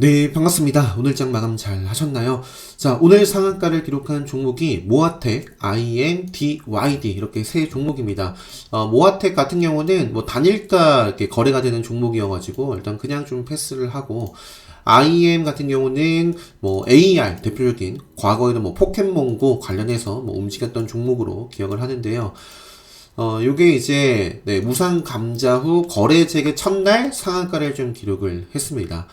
네, 반갑습니다. 오늘 장 마감 잘 하셨나요? 자, 오늘 상한가를 기록한 종목이 모아텍, IMDYD 이렇게 세 종목입니다. 모아텍 같은 경우는 뭐 단일가 이렇게 거래가 되는 종목이어가지고 일단 그냥 좀 패스를 하고 IM 같은 경우는 뭐 AR 대표적인 과거에는 뭐 포켓몬고 관련해서 뭐 움직였던 종목으로 기억을 하는데요. 요게 이제 네, 무상 감자 후 거래 재개 첫날 상한가를 좀 기록을 했습니다.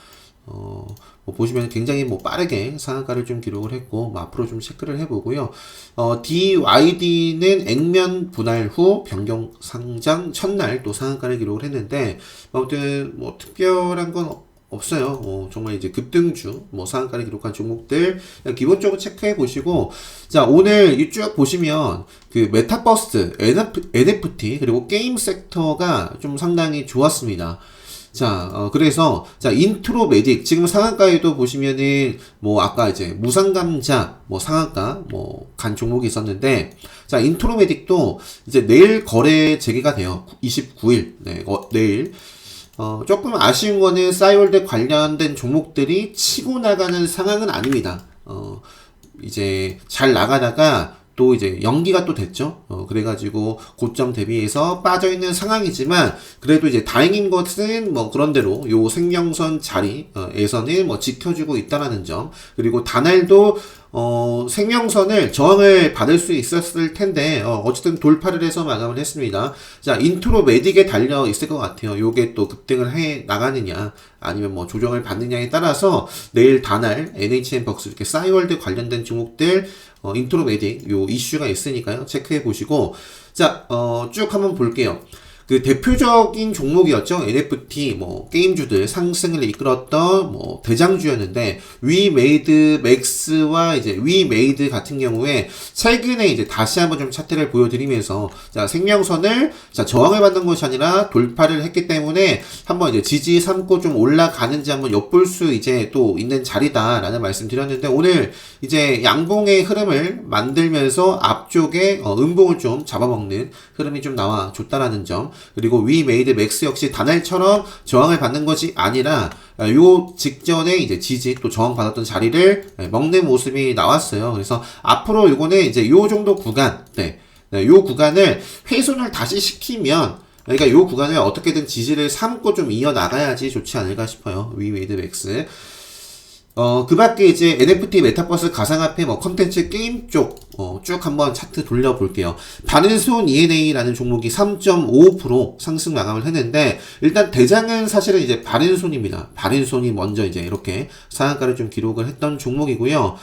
뭐 보시면 굉장히 뭐 빠르게 상한가를 좀 기록을 했고, 뭐 앞으로 좀 체크를 해보고요. DYD는 액면 분할 후 변경 상장 첫날 또 상한가를 기록을 했는데, 아무튼 뭐 특별한 건 없어요. 정말 이제 급등주, 뭐 상한가를 기록한 종목들 그냥 기본적으로 체크해 보시고, 자, 오늘 이 쭉 보시면 그 메타버스, NFT 그리고 게임 섹터가 좀 상당히 좋았습니다. 자, 그래서, 자, 인트로메딕, 지금 상한가에도 보시면은, 뭐, 아까 이제, 무상감자, 뭐, 상한가, 뭐, 간 종목이 있었는데, 자, 인트로메딕도 이제 내일 거래 재개가 돼요. 29일, 네, 내일. 조금 아쉬운 거는 싸이월드 관련된 종목들이 치고 나가는 상황은 아닙니다. 이제, 잘 나가다가, 또 이제 연기가 또 됐죠. 그래가지고 고점 대비해서 빠져있는 상황이지만 그래도 이제 다행인 것은 뭐 그런대로 요 생명선 자리에서는 뭐 지켜주고 있다라는 점, 그리고 단알도 생명선을 저항을 받을 수 있었을 텐데 어쨌든 돌파를 해서 마감을 했습니다. 자, 인트로 메딕에 달려 있을 것 같아요. 요게 또 급등을 해 나가느냐 아니면 뭐 조정을 받느냐에 따라서 내일 단알, NHN벅스 이렇게 싸이월드 관련된 종목들 인트로 메딕 요 이슈가 있으니까요. 체크해 보시고, 자, 쭉 한번 볼게요. 그 대표적인 종목이었죠. NFT 뭐 게임주들 상승을 이끌었던 뭐 대장주였는데, 위메이드 맥스와 이제 위메이드 같은 경우에 최근에 이제 다시 한번 좀 차트를 보여드리면서, 자, 생명선을 자 저항을 받는 것이 아니라 돌파를 했기 때문에 한번 이제 지지 삼고 좀 올라가는지 한번 엿볼 수 이제 또 있는 자리다라는 말씀 드렸는데, 오늘 이제 양봉의 흐름을 만들면서 앞쪽에 음봉을 좀 잡아먹는 흐름이 좀 나와 줬다라는 점, 그리고 위메이드 맥스 역시 단알처럼 저항을 받는 것이 아니라 요 직전에 이제 지지 또 저항 받았던 자리를 먹는 모습이 나왔어요. 그래서 앞으로 요거는 이제 요 정도 구간, 요 구간을 훼손을 다시 시키면, 그러니까 요 구간을 어떻게든 지지를 삼고 좀 이어나가야지 좋지 않을까 싶어요. 위메이드 맥스. 그 밖에 이제 NFT, 메타버스, 가상화폐, 뭐 컨텐츠, 게임 쪽, 쭉 한번 차트 돌려볼게요. 바른손 ENA라는 종목이 3.5% 상승 마감을 했는데, 일단 대장은 사실은 이제 바른손입니다. 바른손이 먼저 이제 이렇게 상한가를 좀 기록을 했던 종목이고요.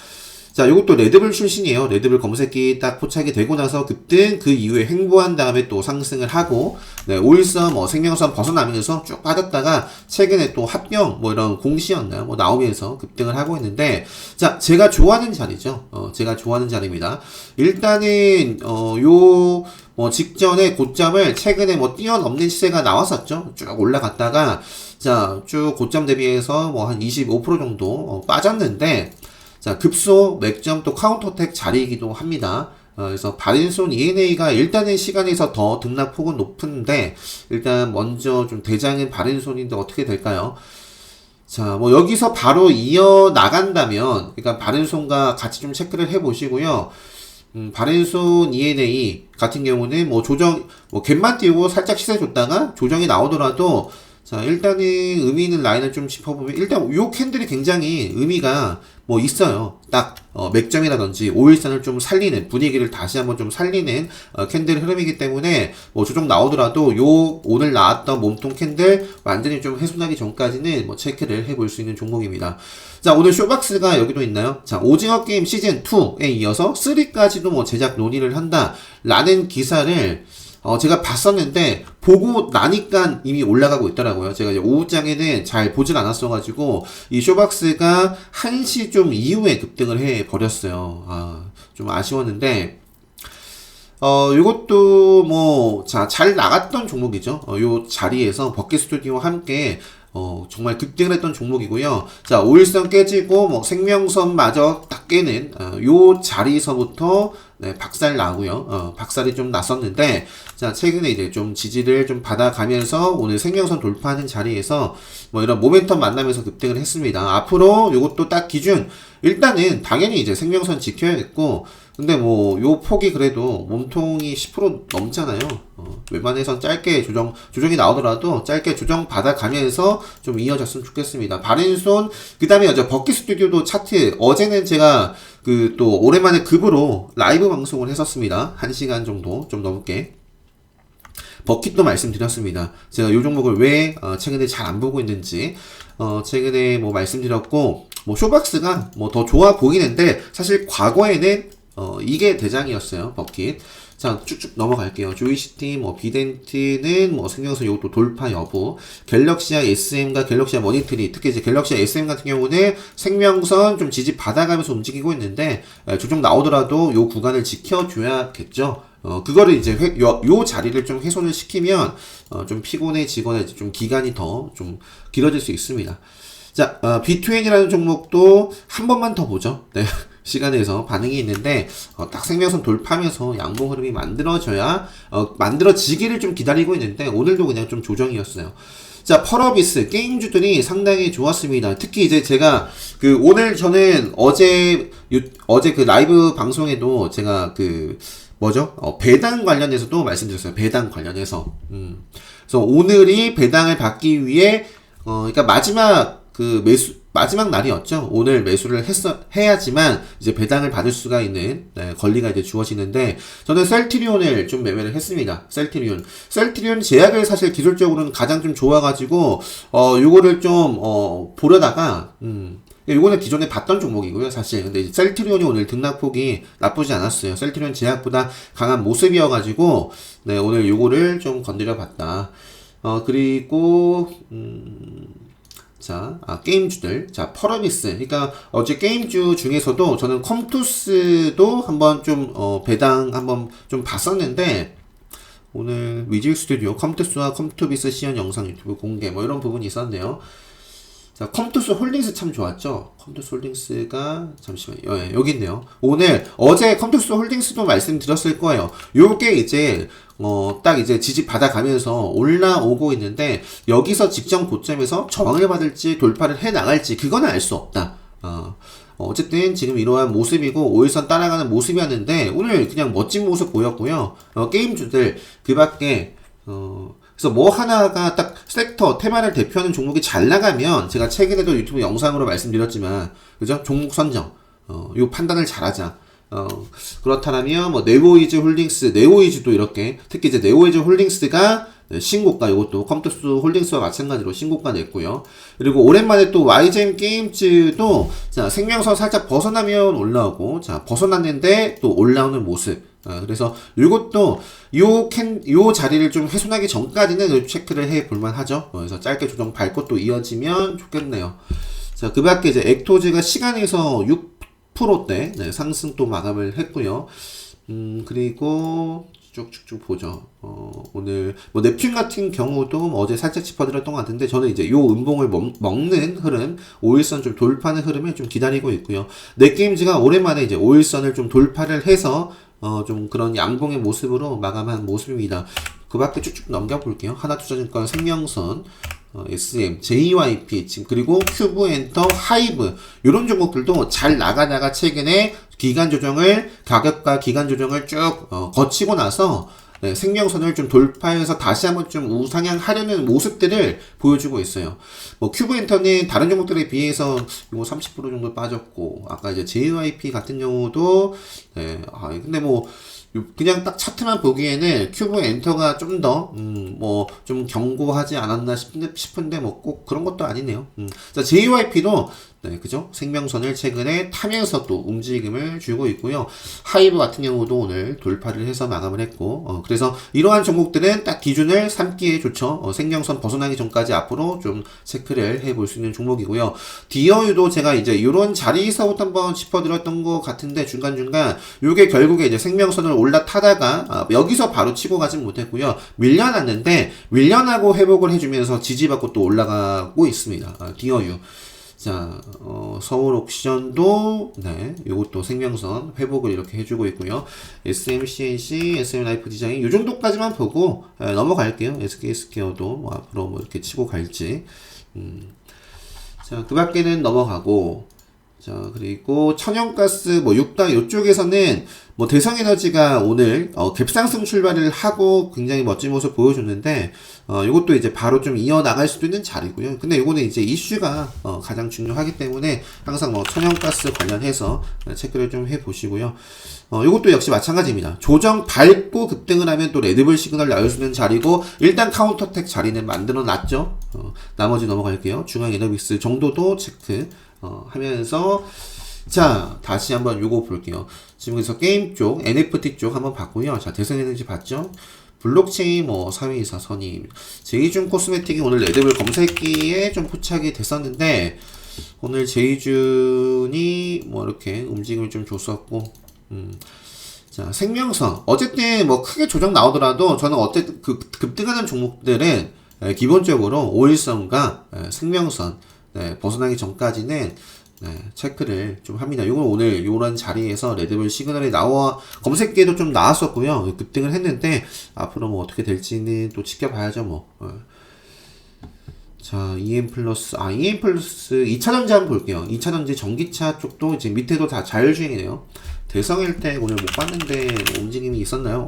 자, 요것도 레드불 출신이에요. 레드불 검색기 딱 포착이 되고 나서 급등, 그 이후에 횡보한 다음에 또 상승을 하고, 네, 5일선 뭐 생명선 벗어나면서 쭉 빠졌다가 최근에 또 합병 뭐 이런 공시였나요? 뭐 나오면서 급등을 하고 있는데, 자, 제가 좋아하는 자리죠. 제가 좋아하는 자리입니다. 일단은 요 뭐 직전에 고점을 최근에 뭐 뛰어넘는 시세가 나왔었죠. 쭉 올라갔다가 자, 쭉 고점 대비해서 뭐 한 25% 정도 빠졌는데, 자, 급소 맥점 또 카운터텍 자리이기도 합니다. 그래서 바른손 ENA가 일단은 시간에서 더 등락폭은 높은데, 일단 먼저 좀 대장인 바른손인데 어떻게 될까요? 자, 뭐 여기서 바로 이어 나간다면, 그러니까 바른손과 같이 좀 체크를 해 보시고요. 바른손 ENA 같은 경우는 뭐 조정, 뭐 갭만 띄우고 살짝 시세 줬다가 조정이 나오더라도, 자, 일단은 의미 있는 라인을 좀 짚어보면, 일단 요 캔들이 굉장히 의미가 뭐 있어요. 딱 맥점이라든지 5일선을 좀 살리는, 분위기를 다시 한번 좀 살리는 캔들 흐름이기 때문에 뭐 조정 나오더라도 요 오늘 나왔던 몸통 캔들 완전히 좀 훼손하기 전까지는 뭐 체크를 해볼 수 있는 종목입니다. 자, 오늘 쇼박스가 여기도 있나요? 자, 오징어 게임 시즌 2에 이어서 3까지도 뭐 제작 논의를 한다라는 기사를 제가 봤었는데, 보고 나니까 이미 올라가고 있더라고요. 제가 이제 오후장에는 잘 보진 않았어가지고, 이 쇼박스가 1시 좀 이후에 급등을 해버렸어요. 좀 아쉬웠는데, 요것도 뭐, 자, 잘 나갔던 종목이죠. 요 자리에서 버킷 스튜디오와 함께, 정말 급등을 했던 종목이고요. 자, 5일선 깨지고, 뭐, 생명선마저 딱 깨는, 요 자리에서부터, 네, 박살 나고요. 박살이 좀 났었는데, 자, 최근에 이제 좀 지지를 좀 받아가면서 오늘 생명선 돌파하는 자리에서 뭐 이런 모멘텀 만나면서 급등을 했습니다. 앞으로 요것도 딱 기준, 일단은 당연히 이제 생명선 지켜야겠고, 근데 뭐 요 폭이 그래도 몸통이 10% 넘잖아요. 웬만해선 짧게 조정이 나오더라도 짧게 조정 받아가면서 좀 이어졌으면 좋겠습니다. 바른손, 그 다음에 어제 버킷 스튜디오도 차트, 어제는 제가 그 또 오랜만에 급으로 라이브 방송을 했었습니다. 1시간 정도 좀 넘게. 버킷도 말씀드렸습니다. 제가 이 종목을 왜 최근에 잘 안 보고 있는지 최근에 뭐 말씀드렸고, 뭐 쇼박스가 뭐 더 좋아 보이는데 사실 과거에는 이게 대장이었어요. 버킷. 자, 쭉쭉 넘어갈게요. 조이시티, 뭐, 비덴트는 뭐, 생명선 요것도 돌파 여부. 갤럭시아 SM과 갤럭시아 머니터리, 특히 이제 갤럭시아 SM 같은 경우는 생명선 좀 지지 받아가면서 움직이고 있는데, 조정 나오더라도 요 구간을 지켜줘야겠죠. 그거를 이제 요 자리를 좀 훼손을 시키면, 좀 피곤해지거나 이제 좀 기간이 더 좀 길어질 수 있습니다. 자, B2N이라는 종목도 한 번만 더 보죠. 네. 시간에서 반응이 있는데, 딱 생명선 돌파하면서 양봉 흐름이 만들어지기를 좀 기다리고 있는데, 오늘도 그냥 좀 조정이었어요. 자, 펄어비스, 게임주들이 상당히 좋았습니다. 특히 이제 제가, 오늘 저는 어제 그 라이브 방송에도 제가 배당 관련해서도 말씀드렸어요. 배당 관련해서. 그래서 오늘이 배당을 받기 위해, 그러니까 마지막 날이었죠. 오늘 매수를 해야지만 이제 배당을 받을 수가 있는 권리가 이제 주어지는데, 저는 셀트리온을 좀 매매를 했습니다. 셀트리온 제약을 사실 기술적으로는 가장 좀 좋아가지고 요거를 좀 보려다가 요거는 기존에 봤던 종목이고요, 사실. 근데 셀트리온이 오늘 등락폭이 나쁘지 않았어요. 셀트리온 제약보다 강한 모습이어가지고 네, 오늘 요거를 좀 건드려 봤다. 그리고 자, 게임주들. 자, 펄어비스. 그러니까, 어제 게임주 중에서도 저는 컴투스도 한번 좀, 배당 한번 좀 봤었는데, 오늘 위즐 스튜디오 컴투스와 컴투비스 시연 영상 유튜브 공개, 뭐 이런 부분이 있었네요. 자, 컴투스 홀딩스 참 좋았죠? 컴투스 홀딩스가, 잠시만요. 예, 여기 있네요. 어제 컴투스 홀딩스도 말씀드렸을 거예요. 요게 이제, 딱 이제 지지 받아가면서 올라오고 있는데, 여기서 직전 고점에서 저항을 받을지 돌파를 해 나갈지, 그건 알 수 없다. 어쨌든 지금 이러한 모습이고, 5일선 따라가는 모습이었는데, 오늘 그냥 멋진 모습 보였고요. 게임주들, 그 밖에, 그래서 뭐 하나가 딱 섹터, 테마를 대표하는 종목이 잘 나가면, 제가 최근에도 유튜브 영상으로 말씀드렸지만, 그죠? 종목 선정, 요 판단을 잘하자. 그렇다면, 뭐, 네오이즈 홀딩스, 네오이즈도 이렇게, 특히 이제 네오이즈 홀딩스가 신고가, 이것도 컴투스 홀딩스와 마찬가지로 신고가 냈고요. 그리고 오랜만에 또 YGM 게임즈도, 자, 생명선 살짝 벗어나면 올라오고, 자, 벗어났는데 또 올라오는 모습. 그래서 이것도 요 자리를 좀 훼손하기 전까지는 체크를 해 볼만 하죠. 그래서 짧게 조정 밟고 또 이어지면 좋겠네요. 자, 그 밖에 이제 액토즈가 시간에서 6%대 상승 또 마감을 했고요. 그리고 쭉쭉쭉 보죠. 오늘 뭐 넵튠 같은 경우도 어제 살짝 짚어드렸던 것 같은데, 저는 이제 요 음봉을 먹는 흐름, 5일선 좀 돌파하는 흐름을 좀 기다리고 있고요. 넷게임즈가 오랜만에 이제 5일선을 좀 돌파를 해서 좀 그런 양봉의 모습으로 마감한 모습입니다. 그 밖에 쭉쭉 넘겨볼게요. 하나투자증권, 생명선, SM, JYP, 지금 그리고 큐브엔터, 하이브 이런 종목들도 잘 나가다가 최근에 가격과 기간 조정을 쭉 거치고 나서 네, 생명선을 좀 돌파해서 다시 한번 좀 우상향하려는 모습들을 보여주고 있어요. 뭐 큐브엔터는 다른 종목들에 비해서 이거 30% 정도 빠졌고, 아까 이제 JYP 같은 경우도 네, 근데 뭐 그냥 딱 차트만 보기에는 큐브 엔터가 좀 더, 좀 경고하지 않았나 싶은데, 뭐 꼭 그런 것도 아니네요. 자, JYP도, 네, 그죠? 생명선을 최근에 타면서 또 움직임을 주고 있고요. 하이브 같은 경우도 오늘 돌파를 해서 마감을 했고, 그래서 이러한 종목들은 딱 기준을 삼기에 좋죠. 생명선 벗어나기 전까지 앞으로 좀 체크를 해볼 수 있는 종목이고요. 디어유도 제가 이제 이런 자리에서부터 한번 짚어드렸던 것 같은데, 중간중간, 요게 결국에 이제 생명선을 올라타다가, 여기서 바로 치고 가진 못했고요. 밀려났는데, 밀려나고 회복을 해주면서 지지받고 또 올라가고 있습니다. 디어유. 자, 서울 옥시전도, 네, 요것도 생명선 회복을 이렇게 해주고 있고요. SMCNC, SM라이프 디자인, 요 정도까지만 보고, 넘어갈게요. SK스퀘어도 뭐 앞으로 뭐 이렇게 치고 갈지. 자, 그 밖에는 넘어가고, 자, 그리고 천연가스, 뭐, 육다, 요쪽에서는, 뭐, 대성에너지가 오늘, 갭상승 출발을 하고 굉장히 멋진 모습 보여줬는데, 요것도 이제 바로 좀 이어나갈 수도 있는 자리고요. 근데 요거는 이제 이슈가, 가장 중요하기 때문에, 항상 뭐, 천연가스 관련해서 체크를 좀 해보시고요. 요것도 역시 마찬가지입니다. 조정 밟고 급등을 하면 또 레드불 시그널 나올 수 있는 자리고, 일단 카운터텍 자리는 만들어 놨죠. 나머지 넘어갈게요. 중앙에너빅스 정도도 체크, 하면서 자 다시 한번 요거 볼게요. 지금 그래서 게임 쪽 NFT 쪽 한번 봤고요. 자 대선에너지 봤죠. 블록체인 뭐 4위 선임 제이준 코스메틱이 오늘 레드불 검색기에 좀 포착이 됐었는데 오늘 제이준이 뭐 이렇게 움직임을 좀 줬었고 자 생명선 어쨌든 뭐 크게 조정 나오더라도 저는 어쨌든 그 급등하는 종목들은 기본적으로 오일선과 생명선 벗어나기 전까지는 체크를 좀 합니다. 이건 오늘 요런 자리에서 레드불 시그널이 나와 검색기에도 좀 나왔었고요. 급등을 했는데 앞으로 뭐 어떻게 될지는 또 지켜봐야죠 뭐. 자, EM 플러스 2차전지 한번 볼게요. 2차전지 전기차 쪽도 이제 밑에도 다 자율주행이네요. 대성일텍 오늘 못 봤는데 움직임이 있었나요?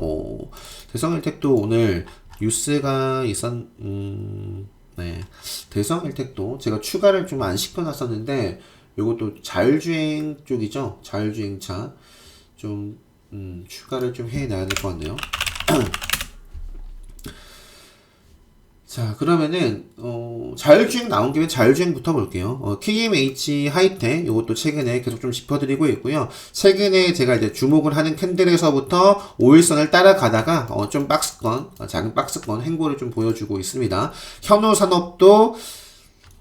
대성일텍도 오늘 뉴스가 네. 대성일텍도 제가 추가를 좀 안 시켜놨었는데 요것도 자율주행 쪽이죠. 자율주행차 좀 추가를 좀 해놔야 될 것 같네요. 자 그러면은 자율주행 나온 김에 자율주행부터 볼게요. KMH 하이텍 요것도 최근에 계속 좀 짚어드리고 있고요. 최근에 제가 이제 주목을 하는 캔들에서부터 5일선을 따라가다가 좀 박스권 작은 박스권 행보를 좀 보여주고 있습니다. 현우산업도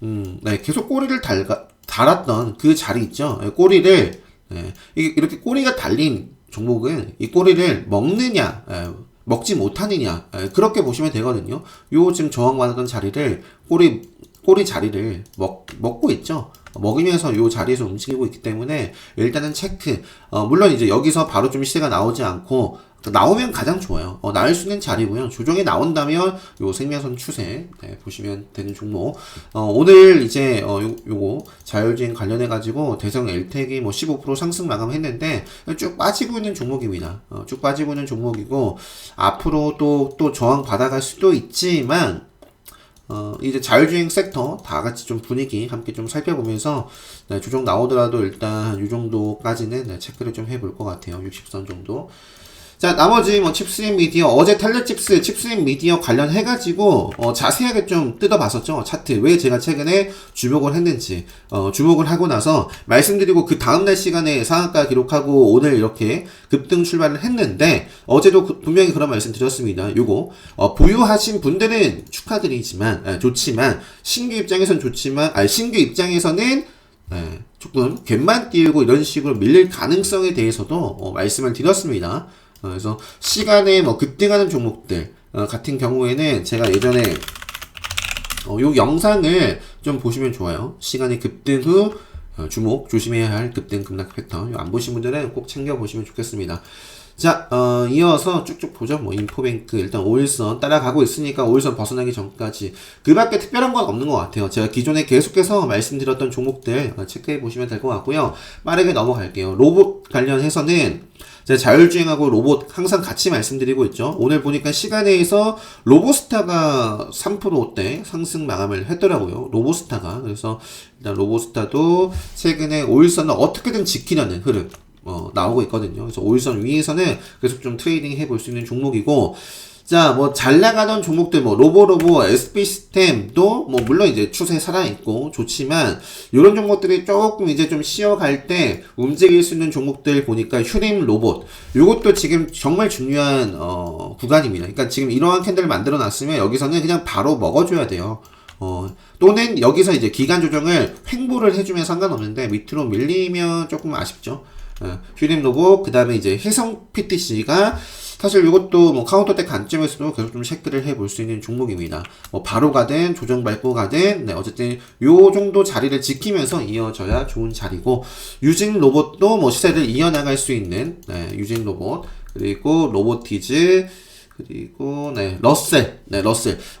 네, 계속 꼬리를 달았던 그 자리 있죠. 꼬리를 이렇게 꼬리가 달린 종목은 이 꼬리를 먹느냐 먹지 못하느냐 그렇게 보시면 되거든요. 요 지금 저항받았던 자리를 꼬리 자리를 먹고 있죠. 먹으면서 요 자리에서 움직이고 있기 때문에 일단은 체크. 물론 이제 여기서 바로 좀 시세가 나오지 않고 나오면 가장 좋아요. 나올 수 있는 자리고요. 조정이 나온다면 요 생명선 추세 보시면 되는 종목. 오늘 이제 요거 자율주행 관련해 가지고 대성 엘텍이 뭐 15% 상승 마감했는데 쭉 빠지고 있는 종목입니다. 쭉 빠지고 있는 종목이고 앞으로 또 저항 받아갈 수도 있지만 이제 자율주행 섹터 다 같이 좀 분위기 함께 좀 살펴보면서 조정 나오더라도 일단 이 정도까지는 체크를 좀 해볼 것 같아요. 60선 정도. 자, 나머지 뭐 칩스앤 미디어 어제 탈레칩스 칩스앤 미디어 관련해가지고 자세하게 좀 뜯어봤었죠. 차트 왜 제가 최근에 주목을 했는지 주목을 하고 나서 말씀드리고 그 다음날 시간에 상한가 기록하고 오늘 이렇게 급등 출발을 했는데 어제도 분명히 그런 말씀 드렸습니다. 요거 보유하신 분들은 축하드리지만 좋지만 신규 입장에서는 신규 입장에서는 조금 갯만 띄우고 이런 식으로 밀릴 가능성에 대해서도 말씀을 드렸습니다. 그래서 시간에 뭐 급등하는 종목들 같은 경우에는 제가 예전에 요 영상을 좀 보시면 좋아요. 시간의 급등 후 주목 조심해야 할 급등 급락 패턴 안 보신 분들은 꼭 챙겨 보시면 좋겠습니다. 자, 이어서 쭉쭉 보죠. 뭐, 인포뱅크, 일단 5일선 따라가고 있으니까 5일선 벗어나기 전까지. 그 밖에 특별한 건 없는 것 같아요. 제가 기존에 계속해서 말씀드렸던 종목들 체크해 보시면 될 것 같고요. 빠르게 넘어갈게요. 로봇 관련해서는 제가 자율주행하고 로봇 항상 같이 말씀드리고 있죠. 오늘 보니까 시간에서 로보스타가 3%대 상승 마감을 했더라고요. 로보스타가. 그래서 일단 로보스타도 최근에 5일선을 어떻게든 지키려는 흐름. 나오고 있거든요. 그래서 5일선 위에서는 계속 좀 트레이딩 해볼 수 있는 종목이고, 자, 뭐, 잘 나가던 종목들, 뭐, 로보, SP 시스템도, 뭐, 물론 이제 추세 살아있고, 좋지만, 요런 종목들이 조금 이제 좀 쉬어갈 때 움직일 수 있는 종목들 보니까 휴림 로봇, 요것도 지금 정말 중요한, 구간입니다. 그러니까 지금 이러한 캔들을 만들어 놨으면 여기서는 그냥 바로 먹어줘야 돼요. 또는 여기서 이제 기간 조정을 횡보를 해주면 상관없는데, 밑으로 밀리면 조금 아쉽죠. 휴림 로봇, 그 다음에 이제 혜성 PTC가 사실 이것도 뭐 카운터덱 관점에서도 계속 좀 체크를 해볼 수 있는 종목입니다. 뭐 바로 가든 조정 밟고 가든 네, 어쨌든 요 정도 자리를 지키면서 이어져야 좋은 자리고 유진 로봇도 뭐 시세를 이어나갈 수 있는 네, 유진 로봇 그리고 로보티즈 그리고 러셀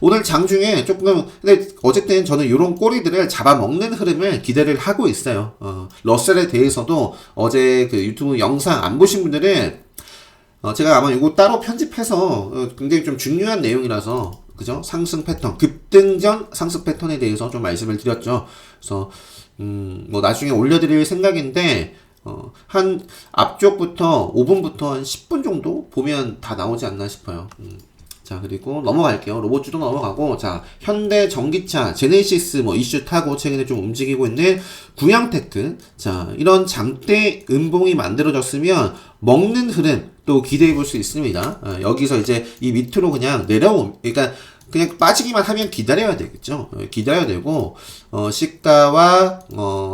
오늘 장중에 조금 근데 어쨌든 저는 이런 꼬리들을 잡아먹는 흐름을 기대를 하고 있어요. 러셀에 대해서도 어제 그 유튜브 영상 안 보신 분들은 제가 아마 이거 따로 편집해서 굉장히 좀 중요한 내용이라서 그죠? 상승 패턴 급등전 상승 패턴에 대해서 좀 말씀을 드렸죠. 그래서 뭐 나중에 올려드릴 생각인데 한 앞쪽부터 5분부터 한 10분 정도 보면 다 나오지 않나 싶어요. 자, 그리고 넘어갈게요. 로봇주도 넘어가고, 자, 현대 전기차, 제네시스 뭐 이슈 타고 최근에 좀 움직이고 있는 구양테크. 자, 이런 장대 음봉이 만들어졌으면 먹는 흐름 또 기대해 볼 수 있습니다. 여기서 이제 이 밑으로 그냥 그러니까 그냥 빠지기만 하면 기다려야 되겠죠. 기다려야 되고, 시가와,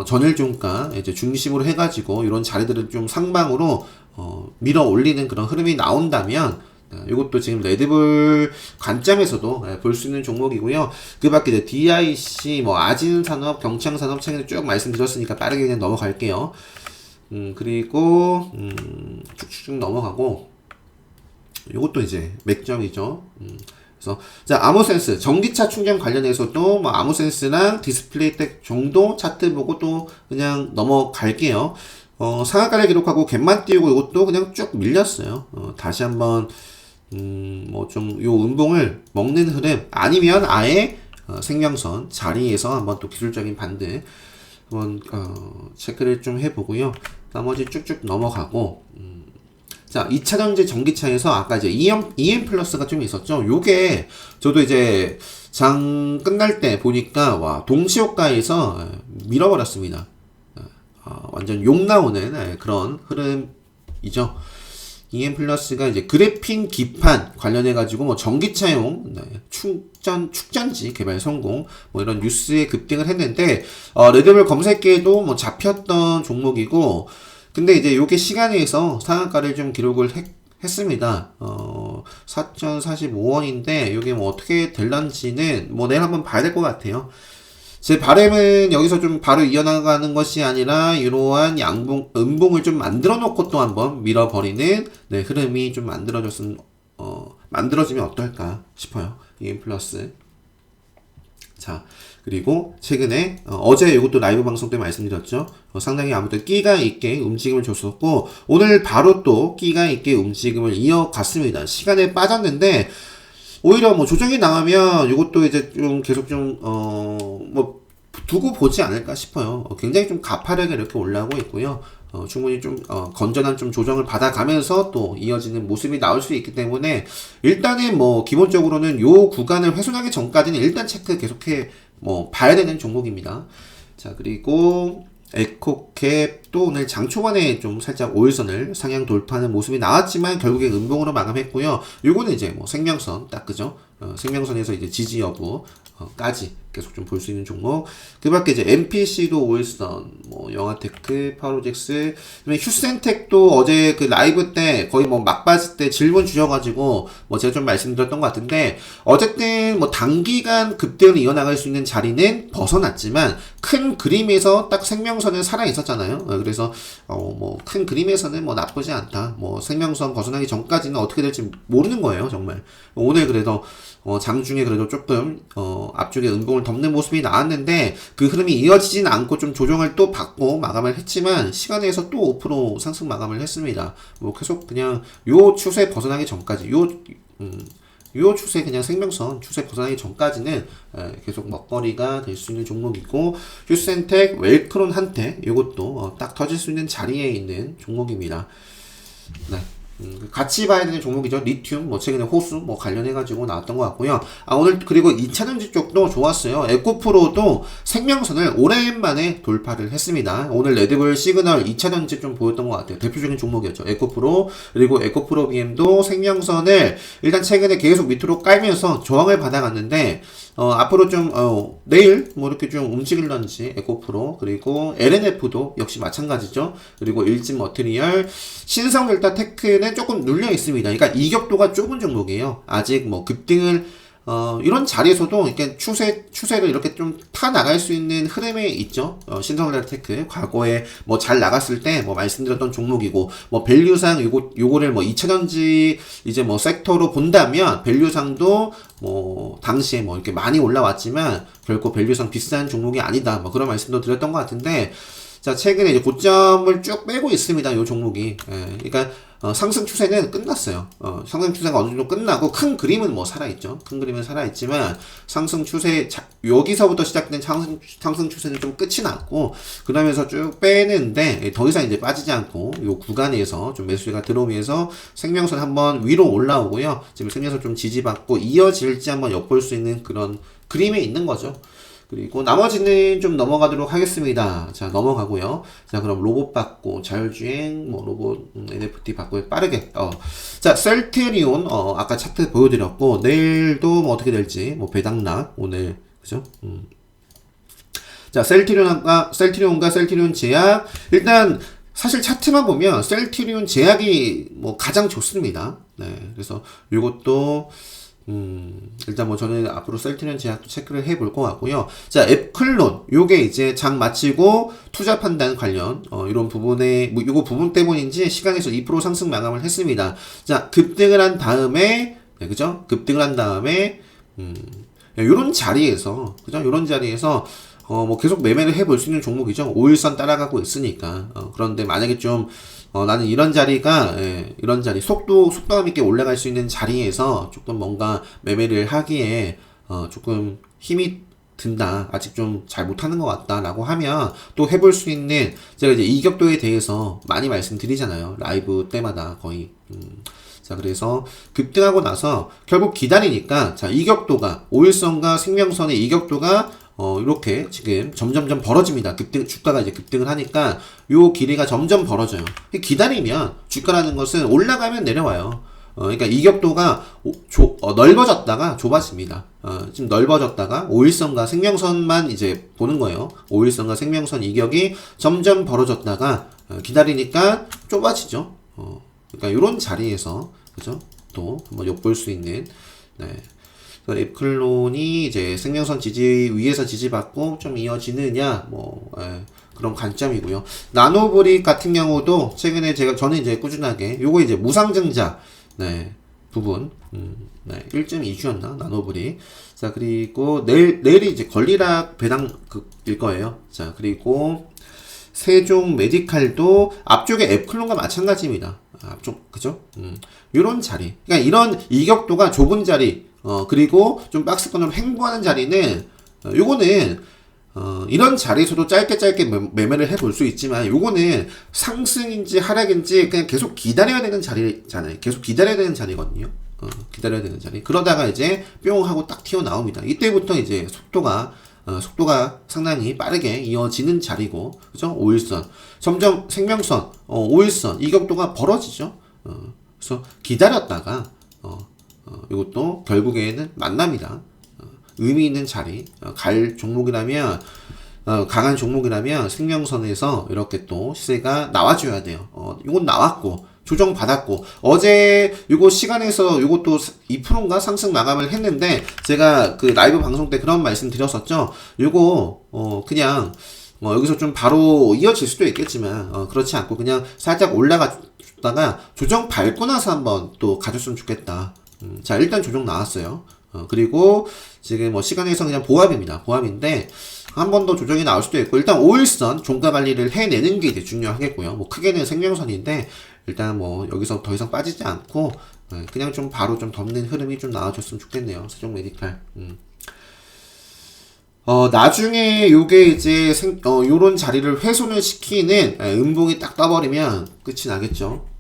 전일 종가, 이제 중심으로 해가지고, 이런 자리들을 좀 상방으로, 밀어 올리는 그런 흐름이 나온다면, 이것도 지금 레드불 관점에서도 볼 수 있는 종목이고요. 그 밖에 이제 DIC, 뭐, 아진산업, 경창산업 최근에 쭉 말씀드렸으니까 빠르게 그냥 넘어갈게요. 그리고, 쭉쭉 넘어가고, 이것도 이제 맥점이죠. 그래서 자 아모센스 전기차 충전 관련해서도 뭐 아모센스랑 디스플레이텍 정도 차트 보고 또 그냥 넘어갈게요. 상한가를 기록하고 갭만 띄우고 이것도 그냥 쭉 밀렸어요. 다시 한번 뭐 좀 요 음봉을 먹는 흐름 아니면 아예 생명선 자리에서 한번 또 기술적인 반등 한번 체크를 좀 해보고요. 나머지 쭉쭉 넘어가고 자, 2차전지 전기차에서 아까 이제 EM 플러스가 좀 있었죠. 요게 저도 이제 장 끝날 때 보니까 와, 동시호가에서 밀어버렸습니다. 완전 욕 나오는 그런 흐름이죠. EM 플러스가 이제 그래핀 기판 관련해가지고 뭐 전기차용 축전지 개발 성공 뭐 이런 뉴스에 급등을 했는데 레드불 검색기에도 뭐 잡혔던 종목이고 근데 이제 요게 시간에서 상한가를 좀 기록을 했습니다. 4,045원인데 요게 뭐 어떻게 될런지는 뭐 내일 한번 봐야 될 것 같아요. 제 바람은 여기서 좀 바로 이어나가는 것이 아니라 이러한 음봉을 좀 만들어 놓고 또 한번 밀어버리는 네, 흐름이 좀 만들어지면 어떨까 싶어요. EM 플러스. 자, 그리고 최근에 어제 이것도 라이브 방송 때 말씀드렸죠. 상당히 아무튼 끼가 있게 움직임을 줬었고 오늘 바로 또 끼가 있게 움직임을 이어갔습니다. 시간에 빠졌는데 오히려 뭐 조정이 나가면 이것도 이제 좀 계속 좀 뭐 두고 보지 않을까 싶어요. 굉장히 좀 가파르게 이렇게 올라오고 있고요. 충분히 좀 건전한 좀 조정을 받아가면서 또 이어지는 모습이 나올 수 있기 때문에 일단은 뭐 기본적으로는 요 구간을 훼손하기 전까지는 일단 체크 계속해 뭐 봐야 되는 종목입니다. 자, 그리고 에코캡도 오늘 장 초반에 좀 살짝 5일선을 상향 돌파하는 모습이 나왔지만 결국에 음봉으로 마감했고요. 요거는 이제 뭐 생명선 딱 그죠? 생명선에서 이제 지지 여부 까지 계속 좀 볼 수 있는 종목. 그 밖에 이제 MPC도 5일선, 뭐, 영화테크, 파로젝스, 그다음에 휴센텍도 어제 그 라이브 때 거의 뭐 막바지 때 질문 주셔가지고 뭐 제가 좀 말씀드렸던 것 같은데 어쨌든 뭐 단기간 급등을 이어나갈 수 있는 자리는 벗어났지만 큰 그림에서 딱 생명선은 살아 있었잖아요. 그래서 뭐 큰 그림에서는 뭐 나쁘지 않다. 뭐 생명선 벗어나기 전까지는 어떻게 될지 모르는 거예요, 정말. 오늘 그래도 장중에 그래도 조금 앞쪽에 음봉을 덮는 모습이 나왔는데 그 흐름이 이어지진 않고 좀 조정을 또 받고 마감을 했지만 시간에서 또 5% 상승 마감을 했습니다. 뭐 계속 그냥 요 추세 벗어나기 전까지 요 추세 그냥 생명선 추세 벗어나기 전까지는 계속 먹거리가 될 수 있는 종목이고 휴센텍, 웰크론 한테 이것도 딱 터질 수 있는 자리에 있는 종목입니다. 네. 같이 봐야 되는 종목이죠. 리튬, 뭐 최근에 호수 뭐 관련해가지고 나왔던 것 같고요. 오늘 그리고 2차전지 쪽도 좋았어요. 에코프로도 생명선을 오랜만에 돌파를 했습니다. 오늘 레드불 시그널 2차전지 좀 보였던 것 같아요. 대표적인 종목이었죠. 에코프로 그리고 에코프로 BM도 생명선을 일단 최근에 계속 밑으로 깔면서 저항을 받아갔는데 앞으로 좀, 내일, 뭐, 이렇게 좀 움직일런지, 에코프로, 그리고 LNF도 역시 마찬가지죠. 그리고 일진 머티리얼, 신성델타 테크는 조금 눌려 있습니다. 그러니까 이격도가 좁은 종목이에요. 아직 뭐, 급등을, 이런 자리에서도 이렇게 추세를 이렇게 좀 타 나갈 수 있는 흐름에 있죠. 신성델타 테크. 과거에 뭐 잘 나갔을 때 뭐 말씀드렸던 종목이고, 뭐 밸류상 요거를 뭐 2차전지 이제 뭐 섹터로 본다면, 밸류상도 뭐 당시에 뭐 이렇게 많이 올라왔지만, 결코 밸류상 비싼 종목이 아니다. 뭐 그런 말씀도 드렸던 것 같은데, 자, 최근에 이제 고점을 쭉 빼고 있습니다. 요 종목이. 예, 그러니까, 상승 추세는 끝났어요. 상승 추세가 어느 정도 끝나고, 큰 그림은 뭐 살아있죠. 큰 그림은 살아있지만, 상승 추세, 여기서부터 시작된 상승 추세는 좀 끝이 났고, 그러면서 쭉 빼는데, 더 이상 이제 빠지지 않고, 요 구간에서 좀 매수가 들어오면서 생명선 한번 위로 올라오고요. 지금 생명선 좀 지지받고, 이어질지 한번 엿볼 수 있는 그런 그림에 있는 거죠. 그리고 나머지는 좀 넘어가도록 하겠습니다. 자, 넘어가고요. 자, 그럼 로봇 받고, 자율주행, 뭐, 로봇, NFT 받고, 빠르게. 자, 셀트리온, 아까 차트 보여드렸고, 내일도 뭐 어떻게 될지, 뭐, 배당락, 오늘, 그죠? 자, 셀트리온과 셀트리온 제약. 일단, 사실 차트만 보면, 셀트리온 제약이 뭐, 가장 좋습니다. 네. 그래서, 요것도, 일단 뭐 저는 앞으로 셀트리온 제약도 체크를 해볼 것 같고요. 자, 앱클론. 요게 이제 장 마치고 투자 판단 관련, 이런 부분에, 뭐, 요거 부분 때문인지 시간에서 2% 상승 마감을 했습니다. 자, 급등을 한 다음에, 네, 그죠? 급등을 한 다음에, 요런 자리에서, 그죠? 요런 자리에서, 뭐 계속 매매를 해볼 수 있는 종목이죠. 5일선 따라가고 있으니까. 그런데 만약에 좀, 나는 이런 자리가, 이런 자리, 속도감 있게 올라갈 수 있는 자리에서 조금 뭔가 매매를 하기에, 조금 힘이 든다. 아직 좀 잘 못하는 것 같다. 라고 하면 또 해볼 수 있는, 제가 이제 이격도에 대해서 많이 말씀드리잖아요. 라이브 때마다 거의. 자, 그래서 급등하고 나서 결국 기다리니까, 자, 이격도가, 5일선과 생명선의 이격도가 이렇게 지금 점점점 벌어집니다. 주가가 이제 급등을 하니까 요 길이가 점점 벌어져요. 기다리면 주가라는 것은 올라가면 내려와요. 그러니까 이격도가 넓어졌다가 좁아집니다. 지금 넓어졌다가 5일선과 생명선만 이제 보는 거예요. 5일선과 생명선 이격이 점점 벌어졌다가 기다리니까 좁아지죠. 그러니까 이런 자리에서 그죠? 또 한번 엿볼 수 있는 네. 앱클론이 이제 생명선 위에서 지지받고 좀 이어지느냐, 뭐, 그런 관점이고요. 나노브릭 같은 경우도 최근에 저는 이제 꾸준하게, 요거 이제 무상증자, 네, 부분, 네, 1.2주였나? 나노브릭. 자, 그리고 내일이 이제 권리락 배당일 거예요. 자, 그리고 세종 메디칼도 앞쪽에 앱클론과 마찬가지입니다. 앞쪽, 그죠? 요런 자리. 그러니까 이런 이격도가 좁은 자리, 그리고 좀 박스권으로 횡보하는 자리는, 요거는, 이런 자리에서도 짧게 매매를 해볼 수 있지만, 요거는 상승인지 하락인지 그냥 계속 기다려야 되는 자리잖아요. 계속 기다려야 되는 자리거든요. 기다려야 되는 자리. 그러다가 이제 뿅 하고 딱 튀어나옵니다. 이때부터 이제 속도가 상당히 빠르게 이어지는 자리고, 그죠? 5일선. 점점 생명선, 5일선, 이격도가 벌어지죠? 그래서 기다렸다가, 이것도 결국에는 만납니다. 의미 있는 자리, 갈 종목이라면, 강한 종목이라면 생명선에서 이렇게 또 시세가 나와줘야 돼요. 이건 나왔고, 조정받았고, 어제 요거 시간에서 요것도 2%인가 상승 마감을 했는데, 제가 그 라이브 방송 때 그런 말씀 드렸었죠. 요거, 그냥, 여기서 좀 바로 이어질 수도 있겠지만, 그렇지 않고 그냥 살짝 올라갔다가 조정 밟고 나서 한번 또 가졌으면 좋겠다. 자, 일단 조정 나왔어요. 그리고 지금 뭐 시간에서 그냥 보합입니다. 보합인데, 한 번 더 조정이 나올 수도 있고, 일단 5일선 종가 관리를 해내는 게 이제 중요하겠고요. 뭐 크게는 생명선인데, 일단 뭐 여기서 더 이상 빠지지 않고, 그냥 좀 바로 좀 덮는 흐름이 좀 나와줬으면 좋겠네요. 세종 메디칼. 나중에 요게 이제 요런 자리를 훼손을 시키는 음봉이 딱 떠버리면 끝이 나겠죠.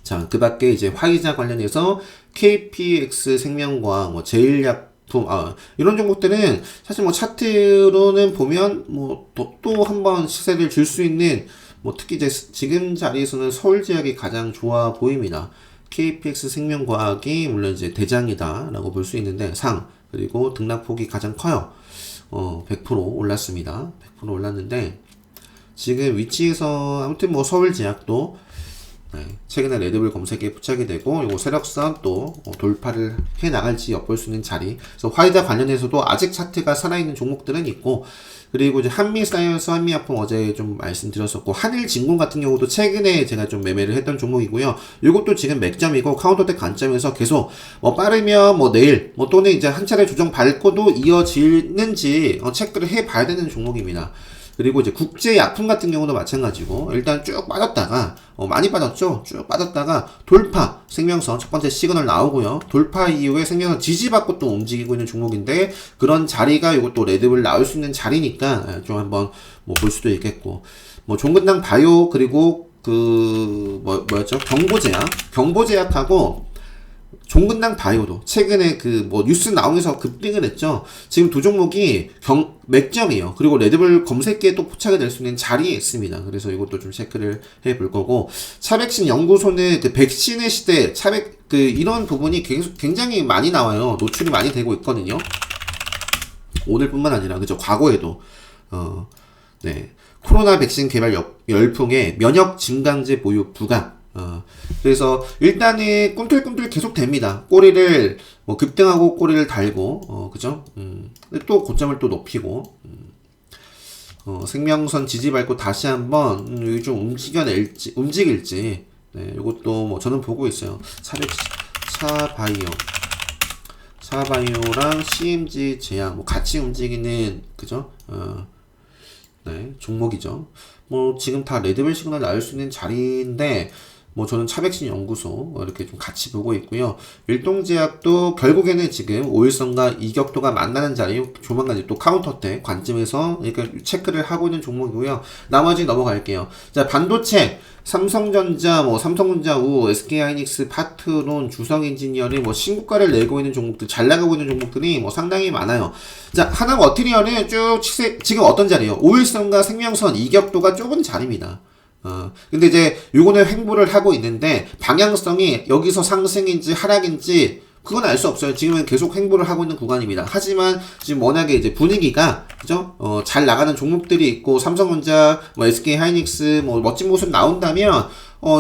자, 그 밖에 이제 화이자 관련해서 KPX 생명과학, 뭐 제일약품, 이런 종목들은 사실 뭐 차트로는 보면 뭐 또 한번 시세를 줄 수 있는, 뭐 특히 이제 지금 자리에서는 서울제약이 가장 좋아 보입니다. KPX 생명과학이 물론 이제 대장이다라고 볼 수 있는데 그리고 등락폭이 가장 커요. 100% 올랐습니다. 100% 올랐는데 지금 위치에서 아무튼 뭐 서울제약도 최근에 레드불 검색에 부착이 되고 요거 세력선 또 돌파를 해 나갈지 엿볼 수 있는 자리. 그래서 화이자 관련해서도 아직 차트가 살아있는 종목들은 있고, 그리고 이제 한미사이언스, 한미약품 어제 좀 말씀드렸었고, 한일진공 같은 경우도 최근에 제가 좀 매매를 했던 종목이고요. 요것도 지금 맥점이고 카운터대 관점에서 계속 빠르면 내일 또는 이제 한 차례 조정 밟고도 이어지는지 체크를 해 봐야 되는 종목입니다. 그리고 이제 국제약품 같은 경우도 마찬가지고, 일단 쭉 빠졌다가 많이 빠졌죠. 쭉 빠졌다가 돌파, 생명선 첫 번째 시그널 나오고요. 돌파 이후에 생명선 지지받고 또 움직이고 있는 종목인데, 그런 자리가 이것도 레드불 나올 수 있는 자리니까 좀 한번 볼 수도 있겠고, 종근당 바이오, 그리고 뭐였죠? 경보제약하고 종근당 바이오도 최근에 뉴스 나오면서 급등을 했죠. 지금 두 종목이 맥점이에요. 그리고 레드불 검색기에 또 포착이 될 수 있는 자리에 있습니다. 그래서 이것도 좀 체크를 해 볼 거고, 차백신 연구소는 백신의 시대, 이런 부분이 굉장히 많이 나와요. 노출이 많이 되고 있거든요. 오늘뿐만 아니라, 그죠? 과거에도, 코로나 백신 개발 열풍에 면역 증강제 보유 부강. 그래서 일단은 꿈틀꿈틀 계속 됩니다. 꼬리를 급등하고 꼬리를 달고, 그죠? 또 고점을 또 높이고, 생명선 지지 밟고 다시 한번 여기 좀 움직일지, 이것도 저는 보고 있어요. 차바이오랑 CMG 제약 같이 움직이는, 그죠? 종목이죠. 지금 다 레드벨 시그널 나올 수 있는 자리인데, 저는 차백신 연구소 이렇게 좀 같이 보고 있고요. 일동제약도 결국에는 지금 5일선과 이격도가 만나는 자리, 조만간 또 카운터대 관점에서 이렇게 체크를 하고 있는 종목이고요. 나머지 넘어갈게요. 자, 반도체, 삼성전자, 삼성전자 우, SK하이닉스, 파트론, 주성엔지니어링 신고가를 내고 있는 종목들, 잘 나가고 있는 종목들이 상당히 많아요. 자, 하나머티리얼은 쭉 지금 어떤 자리예요? 5일선과 생명선 이격도가 좁은 자리입니다. 근데 이제 요거는 횡보를 하고 있는데, 방향성이 여기서 상승인지 하락인지 그건 알 수 없어요. 지금은 계속 횡보를 하고 있는 구간입니다. 하지만 지금 워낙에 이제 분위기가, 그죠? 잘 나가는 종목들이 있고, 삼성전자, SK하이닉스, 멋진 모습 나온다면,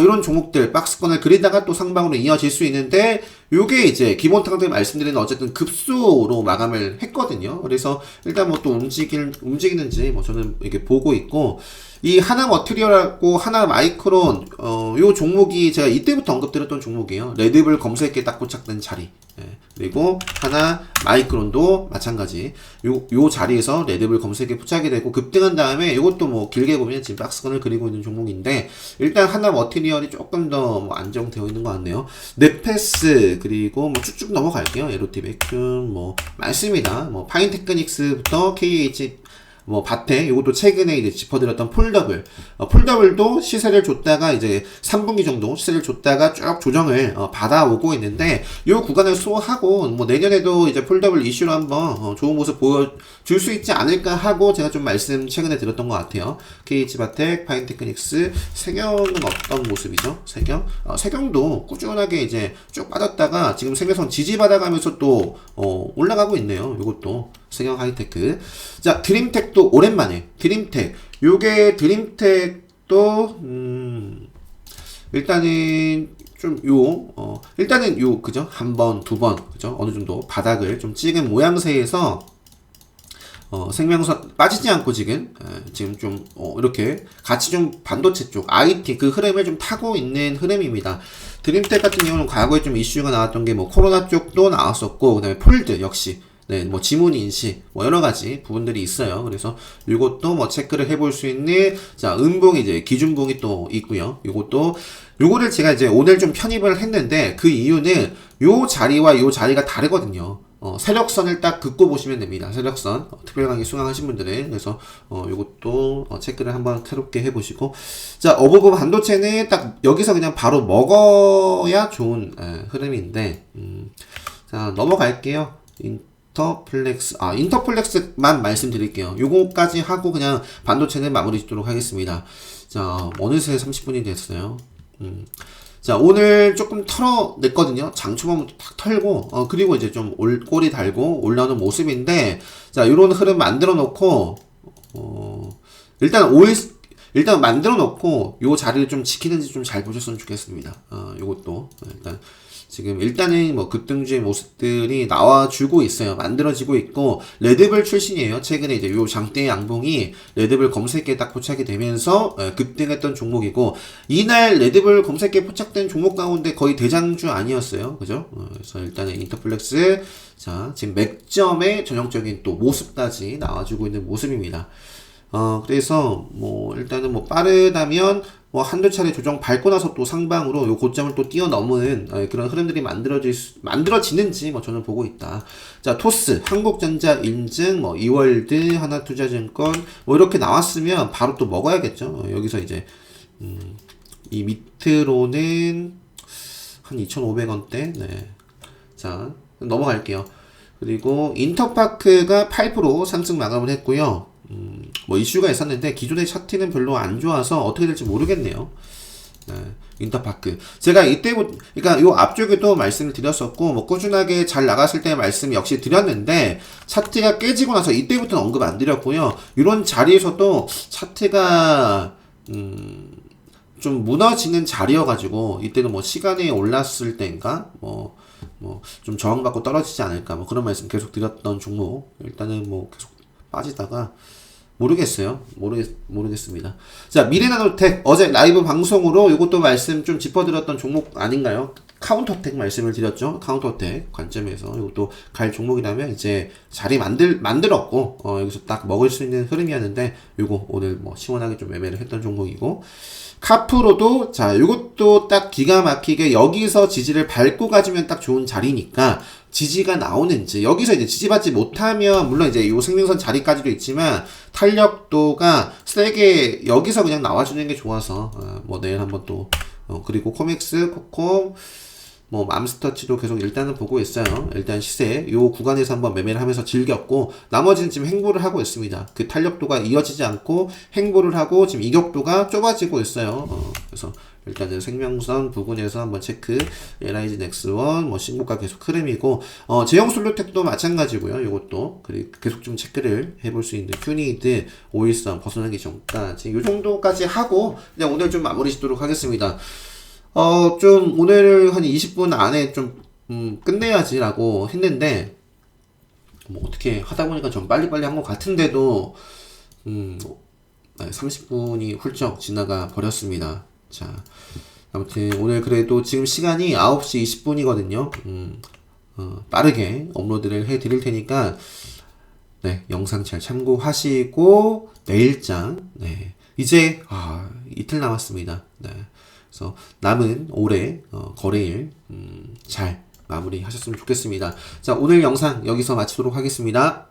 이런 종목들, 박스권을 그리다가 또 상방으로 이어질 수 있는데, 요게 이제 기본 타겟 말씀드리는 어쨌든 급소로 마감을 했거든요. 그래서 일단 또 움직이는지 저는 이렇게 보고 있고, 이 하나 머티리얼하고 하나 마이크론, 요 종목이 제가 이때부터 언급드렸던 종목이에요. 레드불 검색기에 딱 포착된 자리. 그리고 하나 마이크론도 마찬가지. 요 자리에서 레드불 검색기에 포착이 되고 급등한 다음에 이것도 길게 보면 지금 박스권을 그리고 있는 종목인데, 일단 하나 머티리얼이 조금 더 안정되어 있는 것 같네요. 넷패스, 그리고 쭉쭉 넘어갈게요. 에로티 백큐, 많습니다. 파인테크닉스부터 KH, 바텍, 요것도 최근에 이제 짚어드렸던 폴더블도 시세를 줬다가 이제 3분기 정도 시세를 줬다가 쭉 조정을 받아오고 있는데, 요 구간을 소화하고 내년에도 이제 폴더블 이슈로 한번 좋은 모습 보여줄 수 있지 않을까 하고 제가 좀 말씀 최근에 드렸던 것 같아요. KH 바텍, 파인테크닉스, 세경은 어떤 모습이죠? 세경도 꾸준하게 이제 쭉 빠졌다가 지금 생명선 지지받아가면서 또 올라가고 있네요. 요것도 세경 하이테크. 자, 드림텍도 오랜만에 요게 드림텍도 일단은 그죠? 한 번, 두 번, 그죠? 어느 정도 바닥을 좀 찍은 모양새에서 생명선 빠지지 않고 지금 좀 이렇게 같이 좀 반도체 쪽 IT 그 흐름을 좀 타고 있는 흐름입니다. 드림텍 같은 경우는 과거에 좀 이슈가 나왔던 게 코로나 쪽도 나왔었고, 그다음에 폴드 역시 지문 인식, 여러 가지 부분들이 있어요. 그래서 이것도 체크를 해볼 수 있는, 자, 음봉이 이제 기준봉이 또 있고요. 요거를 제가 이제 오늘 좀 편입을 했는데, 그 이유는 요 자리와 요 자리가 다르거든요. 세력선을 딱 긋고 보시면 됩니다. 세력선. 특별 강의 수강하신 분들은. 그래서, 요것도 체크를 한번 새롭게 해보시고. 자, 어버브 반도체는 딱 여기서 그냥 바로 먹어야 좋은 흐름인데, 자, 넘어갈게요. 인터플렉스만 말씀드릴게요. 요거까지 하고 그냥 반도체는 마무리 짓도록 하겠습니다. 자, 어느새 30분이 됐어요. 자, 오늘 조금 털어냈거든요. 장초반부터 탁 털고, 그리고 이제 좀 꼬리 달고 올라오는 모습인데, 자, 요런 흐름 만들어 놓고, 일단 일단 만들어 놓고, 요 자리를 좀 지키는지 좀 잘 보셨으면 좋겠습니다. 요것도, 일단, 지금 일단은 뭐 급등주의 모습들이 나와주고 있어요. 만들어지고 있고 레드불 출신이에요. 최근에 이제 요 장대 양봉이 레드불 검색기에 딱 포착이 되면서 급등했던 종목이고 이날 레드불 검색기에 포착된 종목 가운데 거의 대장주 아니었어요. 그죠? 그래서 일단은 인터플렉스 자 지금 맥점의 전형적인 또 모습까지 나와주고 있는 모습입니다. 그래서 뭐 일단은 뭐 빠르다면 뭐 한두 차례 조정 밟고 나서 또 상방으로 요 고점을 또 뛰어넘은 그런 흐름들이 만들어지는지 뭐 저는 보고 있다. 자, 토스, 한국전자 인증, 뭐 이월드, 하나투자증권 뭐 이렇게 나왔으면 바로 또 먹어야겠죠. 여기서 이제 이 밑으로는 한 2,500원대. 네. 자, 넘어갈게요. 그리고 인터파크가 8% 상승 마감을 했고요. 뭐 이슈가 있었는데 기존의 차트는 별로 안 좋아서 어떻게 될지 모르겠네요. 네, 인터파크. 제가 이때부터, 그러니까 요 앞쪽에도 말씀을 드렸었고, 뭐 꾸준하게 잘 나갔을 때 말씀 역시 드렸는데, 차트가 깨지고 나서 이때부터는 언급 안 드렸고요. 이런 자리에서도 차트가, 좀 무너지는 자리여가지고, 이때는 뭐 시간이 올랐을 때인가, 좀 저항받고 떨어지지 않을까, 뭐 그런 말씀 계속 드렸던 종목. 일단은 뭐 계속 빠지다가, 모르겠어요. 모르겠습니다. 자, 미래나노텍. 어제 라이브 방송으로 이것도 말씀 좀 짚어드렸던 종목 아닌가요? 카운터텍 말씀을 드렸죠. 카운터텍 관점에서 이것도 갈 종목이라면 이제 자리 만들었고, 여기서 딱 먹을 수 있는 흐름이었는데, 요거 오늘 뭐 시원하게 좀 매매를 했던 종목이고, 카프로도 자 요것도 딱 기가 막히게 여기서 지지를 밟고 가주면 딱 좋은 자리니까 지지가 나오는지 여기서 이제 지지받지 못하면 물론 이제 요 생명선 자리까지도 있지만 탄력도가 세게 여기서 그냥 나와주는 게 좋아서 뭐 내일 한번 또 그리고 코믹스 코콤 뭐 맘스터치도 계속 일단은 보고 있어요. 일단 시세 요 구간에서 한번 매매를 하면서 즐겼고 나머지는 지금 행보를 하고 있습니다. 그 탄력도가 이어지지 않고 행보를 하고 지금 이격도가 좁아지고 있어요. 그래서 일단은 생명선 부근에서 한번 체크. LIG 넥스원 뭐 신고가 계속 흐름이고 제형솔루텍도 마찬가지고요. 요것도 그리고 계속 좀 체크를 해볼 수 있는 큐니드 513 벗어나기 전까지 요 정도까지 하고 그냥 오늘 좀 마무리 짓도록 하겠습니다. 좀 오늘 한 20분 안에 좀 끝내야지라고 했는데 뭐 어떻게 하다 보니까 좀 빨리빨리 한 것 같은데도 30분이 훌쩍 지나가 버렸습니다. 자, 아무튼 오늘 그래도 지금 시간이 9시 20분이거든요. 빠르게 업로드를 해 드릴 테니까 네, 영상 잘 참고하시고 내일장 네, 이제 이틀 남았습니다. 네. 그래서 남은 올해 거래일 잘 마무리 하셨으면 좋겠습니다. 자, 오늘 영상 여기서 마치도록 하겠습니다.